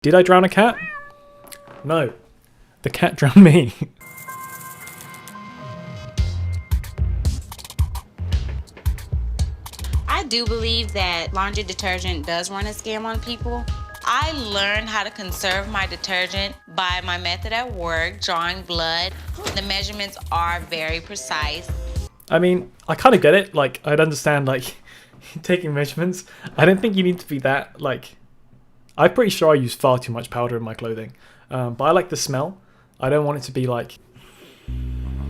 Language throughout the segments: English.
Did I drown a cat? No. The cat drowned me. I do believe that laundry detergent does run a scam on people. I learned how to conserve my detergent by my method at work, drawing blood. The measurements are very precise. I mean, I kind of get it. Like, I'd understand, like, taking measurements. I don't think you need to be that, like... I'm pretty sure I use far too much powder in my clothing. But I like the smell. I don't want it to be like...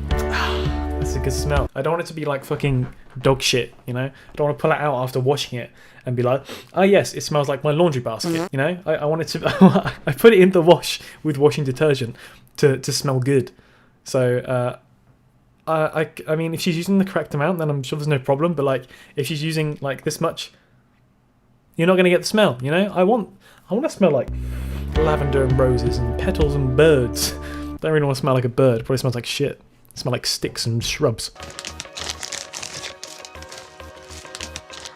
That's a good smell. I don't want it to be like fucking dog shit, you know? I don't want to pull it out after washing it and be like, oh yes, it smells like my laundry basket, you know? I want it to... I put it in the wash with washing detergent to smell good. So, I mean, if she's using the correct amount, then I'm sure there's no problem. But like, if she's using like this much, you're not going to get the smell, you know? I want to smell like lavender and roses and petals and birds. Don't really want to smell like a bird. It probably smells like shit. It smells like sticks and shrubs.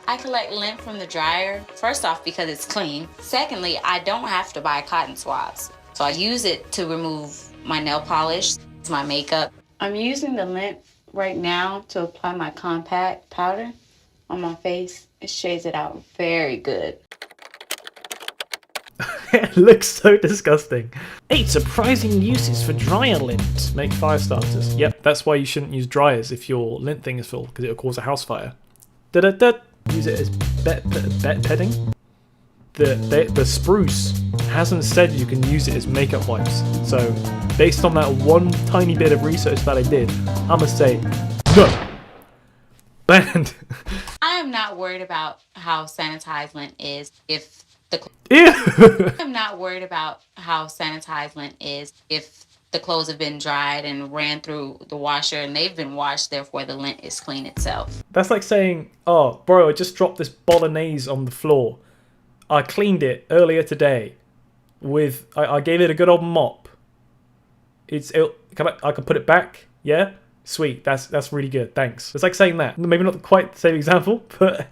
I collect lint from the dryer, first off because it's clean. Secondly, I don't have to buy cotton swabs. So I use it to remove my nail polish, my makeup. I'm using the lint right now to apply my compact powder on my face. It shades it out very good. It looks so disgusting. 8 surprising uses for dryer lint. Make fire starters. Yep, that's why you shouldn't use dryers if your lint thing is full, because it'll cause a house fire. Da-da-da. Use it as bet petting. The spruce hasn't said you can use it as makeup wipes. So, based on that one tiny bit of research that I did, I'm gonna say no. Banned. I am not worried about how sanitized lint is if the... Ew. I'm not worried about how sanitized lint is if the clothes have been dried and ran through the washer and they've been washed, therefore the lint is clean itself. That's like saying, oh, bro, I just dropped this bolognese on the floor. I cleaned it earlier today with... I gave it a good old mop. I can put it back? Yeah? Sweet, that's really good, thanks. It's like saying that. Maybe not quite the same example, but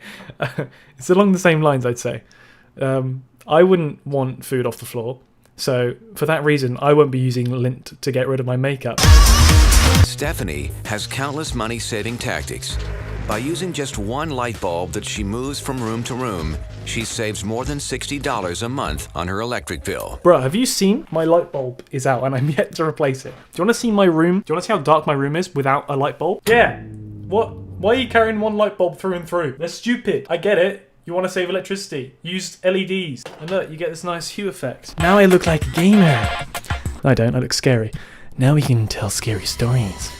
it's along the same lines, I'd say. I wouldn't want food off the floor, so for that reason, I won't be using lint to get rid of my makeup. Stephanie has countless money-saving tactics. By using just one light bulb that she moves from room to room, she saves more than $60 a month on her electric bill. Bruh, have you seen? My light bulb is out and I'm yet to replace it. Do you want to see my room? Do you want to see how dark my room is without a light bulb? Yeah. What? Why are you carrying one light bulb through and through? They're stupid. I get it. You want to save electricity. Use LEDs. And look, you get this nice hue effect. Now I look like a gamer. I don't. I look scary. Now we can tell scary stories.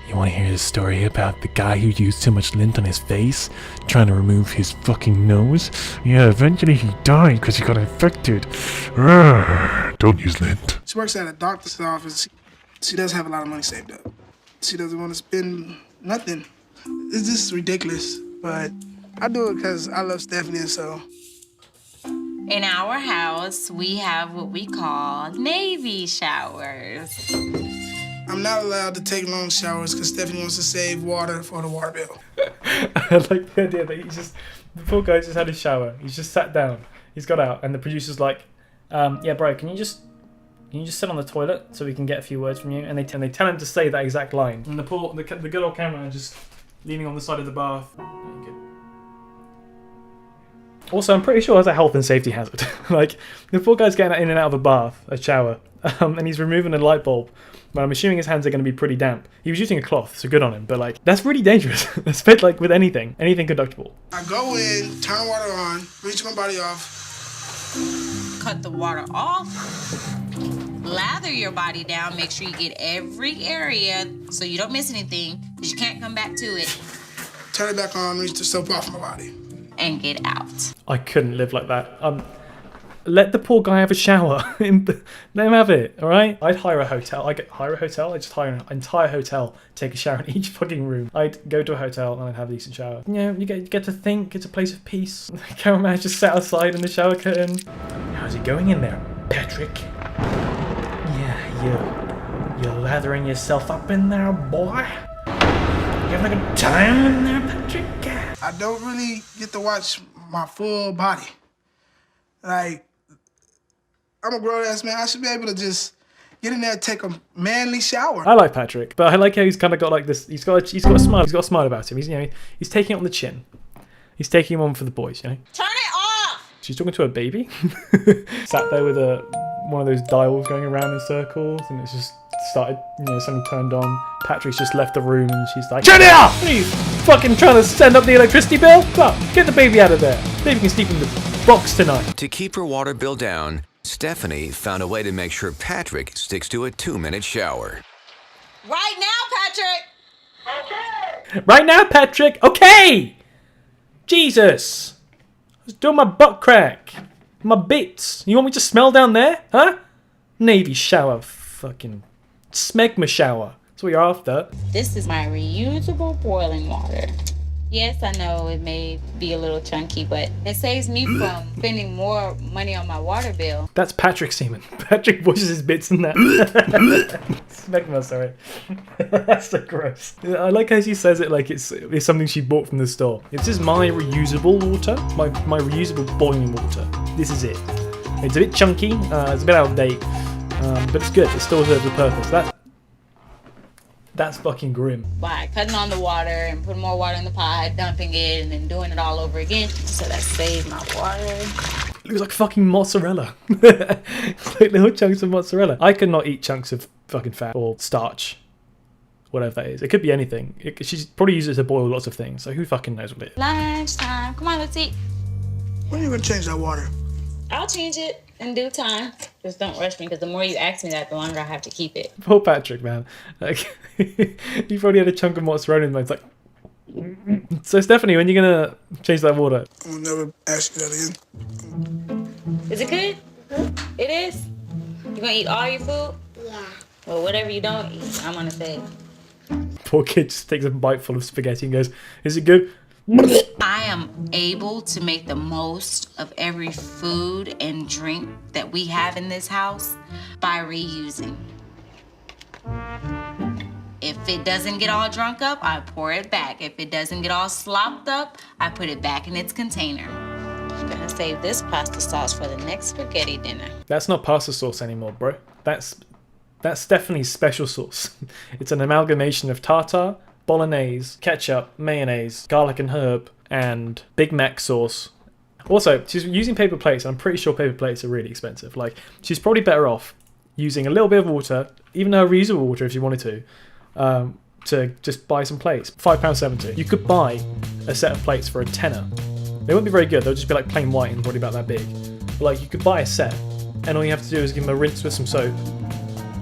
You want to hear the story about the guy who used too much lint on his face, trying to remove his fucking nose? Yeah, eventually he died because he got infected. Don't use lint. She works at a doctor's office. She does have a lot of money saved up. She doesn't want to spend nothing. It's just ridiculous, but I do it because I love Stephanie, so. In our house, we have what we call Navy showers. I'm not allowed to take long showers because Stephanie wants to save water for the water bill. I like the idea that the poor guy just had a shower. He's just sat down. He's got out, and the producer's like, yeah, bro, can you just sit on the toilet so we can get a few words from you? And they tell him to say that exact line. And the good old cameraman just leaning on the side of the bath. Also, I'm pretty sure it's a health and safety hazard. Like, the poor guy's getting in and out of a bath, a shower, and he's removing a light bulb. But I'm assuming his hands are going to be pretty damp. He was using a cloth, so good on him. But like, that's really dangerous. That's fit like with anything conductible. I go in, turn water on, rinse my body off. Cut the water off. Lather your body down. Make sure you get every area so you don't miss anything, because you can't come back to it. Turn it back on, rinse the soap off my body. And get out. I couldn't live like that. Let the poor guy have a shower. Let him have it, all right? I'd hire a hotel. I'd hire just hire an entire hotel, take a shower in each fucking room. I'd go to a hotel and I'd have a decent shower. You know, you get to think. It's a place of peace. The cameraman just sat outside in the shower curtain. How's it going in there, Patrick? Yeah, you're lathering yourself up in there, boy. You having a good time in there, Patrick? I don't really get to watch my full body. Like, I'm a grown-ass man. I should be able to just get in there and take a manly shower. I like Patrick, but I like how he's kind of got like this. He's got a smile. He's got a smile about him. He's taking it on the chin. He's taking him on for the boys. Turn it off! She's talking to a baby. Sat there with one of those dials going around in circles, and it's just started, suddenly turned on. Patrick's just left the room, and she's like, "Turn it off! What are you fucking trying to send up the electricity bill? Well, get the baby out of there. Baby can sleep in the box tonight." To keep her water bill down, Stephanie found a way to make sure Patrick sticks to a 2-minute shower. Right now, Patrick! Right now, Patrick. Okay. Jesus. I was doing my butt crack. My bits. You want me to smell down there? Huh? Navy shower. Fucking smegma shower. That's what you're after. This is my reusable boiling water. Yes, I know it may be a little chunky, but it saves me from spending more money on my water bill. That's Patrick semen. Patrick washes his bits in that. Smegma, sorry. That's so gross. I like how she says it like it's something she bought from the store. This is my reusable water. My reusable boiling water. This is it. It's a bit chunky. It's a bit out of date. But it's good. It still serves a purpose. That's fucking grim. By cutting on the water and putting more water in the pot, dumping it, and then doing it all over again. So that saves my water. It looks like fucking mozzarella. It's like little chunks of mozzarella. I could not eat chunks of fucking fat or starch. Whatever that is. It could be anything. She's probably used it to boil lots of things. So who fucking knows what it is. Lunchtime. Come on, let's eat. When are you gonna change that water? I'll change it in due time. Just don't rush me, because the more you ask me that, the longer I have to keep it. Poor Patrick, man. Like, he probably had a chunk of mozzarella in there. It's like... So, Stephanie, when are you going to change that water? I'll never ask you that again. Is it good? It is? You going to eat all your food? Yeah. Well, whatever you don't eat, I'm going to say. Poor kid just takes a bite full of spaghetti and goes, "Is it good?" I am able to make the most of every food and drink that we have in this house by reusing. If it doesn't get all drunk up, I pour it back. If it doesn't get all slopped up, I put it back in its container. I'm gonna save this pasta sauce for the next spaghetti dinner. That's not pasta sauce anymore, bro. That's Stephanie's special sauce. It's an amalgamation of tartar, bolognese, ketchup, mayonnaise, garlic and herb, and Big Mac sauce. Also, she's using paper plates, and I'm pretty sure paper plates are really expensive. Like, she's probably better off using a little bit of water, even though reusable water if you wanted to just buy some plates. £5.70. You could buy a set of plates for a tenner. They wouldn't be very good, they'll just be like plain white and probably about that big. But like, you could buy a set, and all you have to do is give them a rinse with some soap,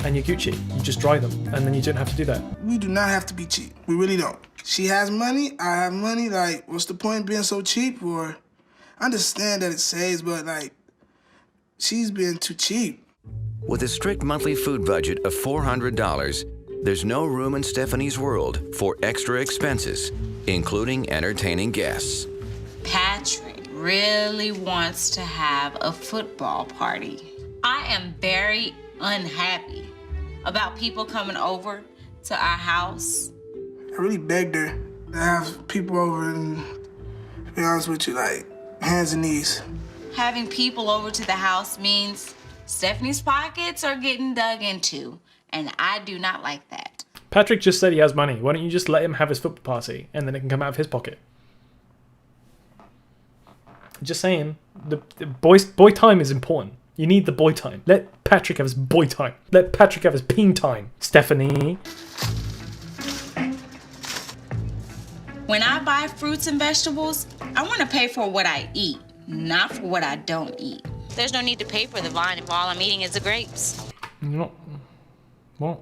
and you're Gucci. You just dry them, and then you don't have to do that. We do not have to be cheap. We really don't. She has money, I have money. Like, what's the point of being so cheap? Or, I understand that it saves, but like, she's being too cheap. With a strict monthly food budget of $400, there's no room in Stephanie's world for extra expenses, including entertaining guests. Patrick really wants to have a football party. I am very unhappy about people coming over to our house. I really begged her to have people over, and to be honest with you, like, hands and knees. Having people over to the house means Stephanie's pockets are getting dug into, and I do not like that. Patrick just said he has money. Why don't you just let him have his football party, and then it can come out of his pocket? Just saying, the boy time is important. You need the boy time. Let Patrick have his boy time. Let Patrick have his peen time. Stephanie. When I buy fruits and vegetables, I want to pay for what I eat, not for what I don't eat. There's no need to pay for the vine if all I'm eating is the grapes. What?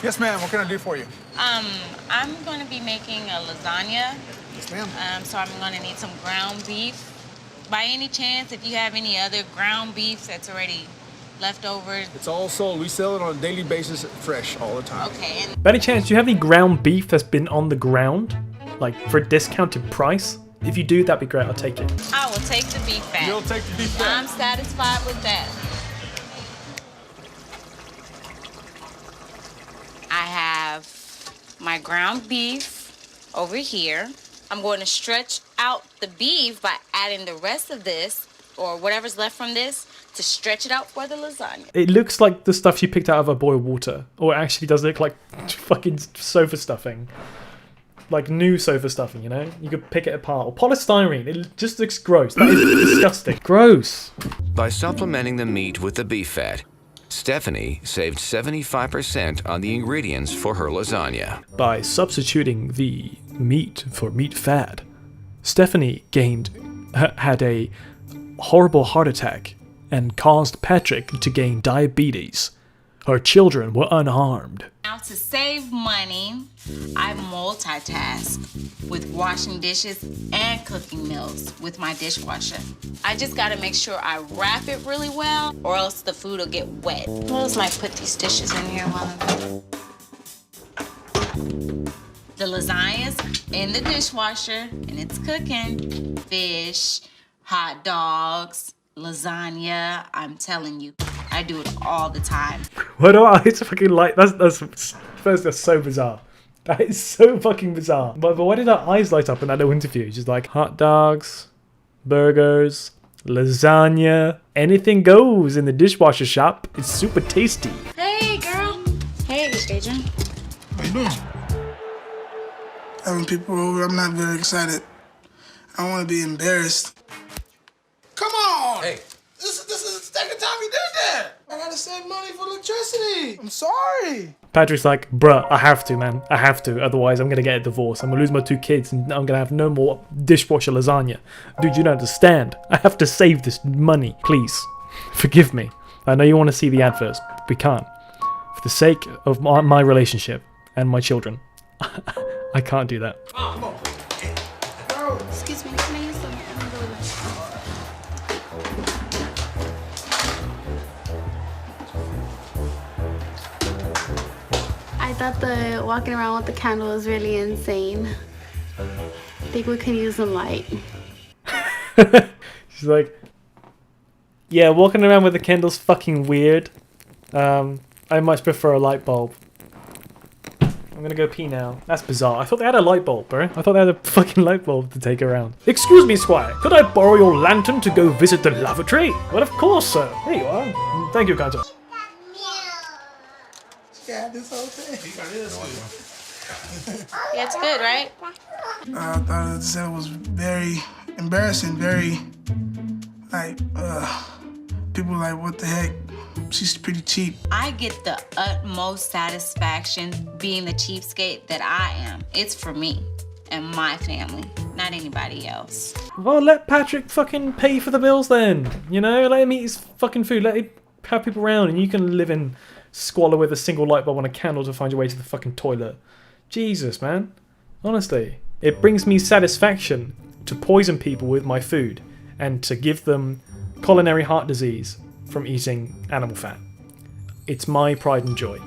Yes, ma'am. What can I do for you? I'm going to be making a lasagna. Yes, ma'am. So I'm going to need some ground beef. By any chance, if you have any other ground beef that's already left over. It's all sold. We sell it on a daily basis, fresh all the time. Okay. And By any chance, do you have any ground beef that's been on the ground? Like, for a discounted price? If you do, that'd be great. I'll take it. I will take the beef fat. You'll take the beef fat. I'm satisfied with that. I have my ground beef over here. I'm going to stretch out the beef by adding the rest of this, or whatever's left from this, to stretch it out for the lasagna. It looks like the stuff she picked out of a boil of water. Or it actually does look like fucking sofa stuffing. Like new sofa stuffing, you know? You could pick it apart. Or polystyrene. It just looks gross. That is disgusting. Gross. By supplementing the meat with the beef fat, Stephanie saved 75% on the ingredients for her lasagna. By substituting the meat for meat fat, Stephanie had a horrible heart attack and caused Patrick to gain diabetes. Her children were unharmed. Now to save money, I multitask with washing dishes and cooking meals with my dishwasher. I just gotta make sure I wrap it really well or else the food will get wet. Who else might put these dishes in here while I'm... The lasagna's in the dishwasher and it's cooking. Fish, hot dogs, lasagna, I'm telling you, I do it all the time. What do I? It's fucking like that's so bizarre. That is so fucking bizarre. But why did her eyes light up in that little interview? She's like, hot dogs, burgers, lasagna, anything goes in the dishwasher shop. It's super tasty. Hey, girl. Hey, Adrian. How you doing? Having people over, I'm not very excited. I don't want to be embarrassed. Come on! Hey. This is the second time you did that! I gotta save money for electricity! I'm sorry! Patrick's like, bruh, I have to, man. I have to. Otherwise, I'm gonna get a divorce. I'm gonna lose my 2 kids and I'm gonna have no more dishwasher lasagna. Dude, you don't understand. I have to save this money. Please, forgive me. I know you want to see the adverts, but we can't. For the sake of my relationship and my children, I can't do that. Excuse me, can I use some? I thought the walking around with the candle was really insane. I think we could use some light. She's like, yeah, walking around with the candle's fucking weird. I much prefer a light bulb. I'm gonna go pee now. That's bizarre. I thought they had a light bulb, bro. I thought they had a fucking light bulb to take around. Excuse me, Squire. Could I borrow your lantern to go visit the lavatory? Well, of course, sir. Here you are. Thank you, kind sir. Yeah, this whole thing. Yeah, it's good, right? I thought the set was very embarrassing, very, like, people were like, what the heck? She's pretty cheap. I get the utmost satisfaction being the cheapskate that I am. It's for me and my family, not anybody else. Well, let Patrick fucking pay for the bills then. You know, let him eat his fucking food. Let him have people around and you can live in squalor with a single light bulb and a candle to find your way to the fucking toilet. Jesus, man. Honestly. It brings me satisfaction to poison people with my food and to give them coronary heart disease from eating animal fat. It's my pride and joy.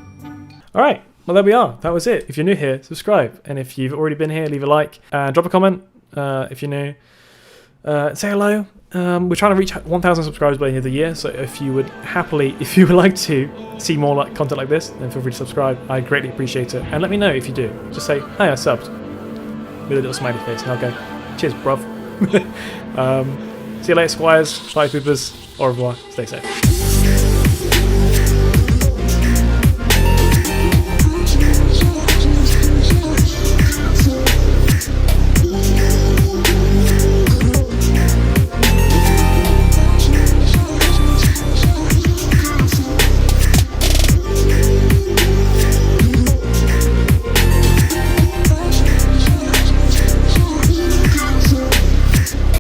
Alright, well there we are. That was it. If you're new here, subscribe. And if you've already been here, leave a like. Drop a comment if you're new. Say hello. We're trying to reach 1,000 subscribers by the end of the year, so if you would like to see more content like this, then feel free to subscribe. I greatly appreciate it. And let me know if you do. Just say, hey, I subbed. With a little smiley face, and I'll go, cheers, bruv. See you later, squires, fly poopers, au revoir, stay safe.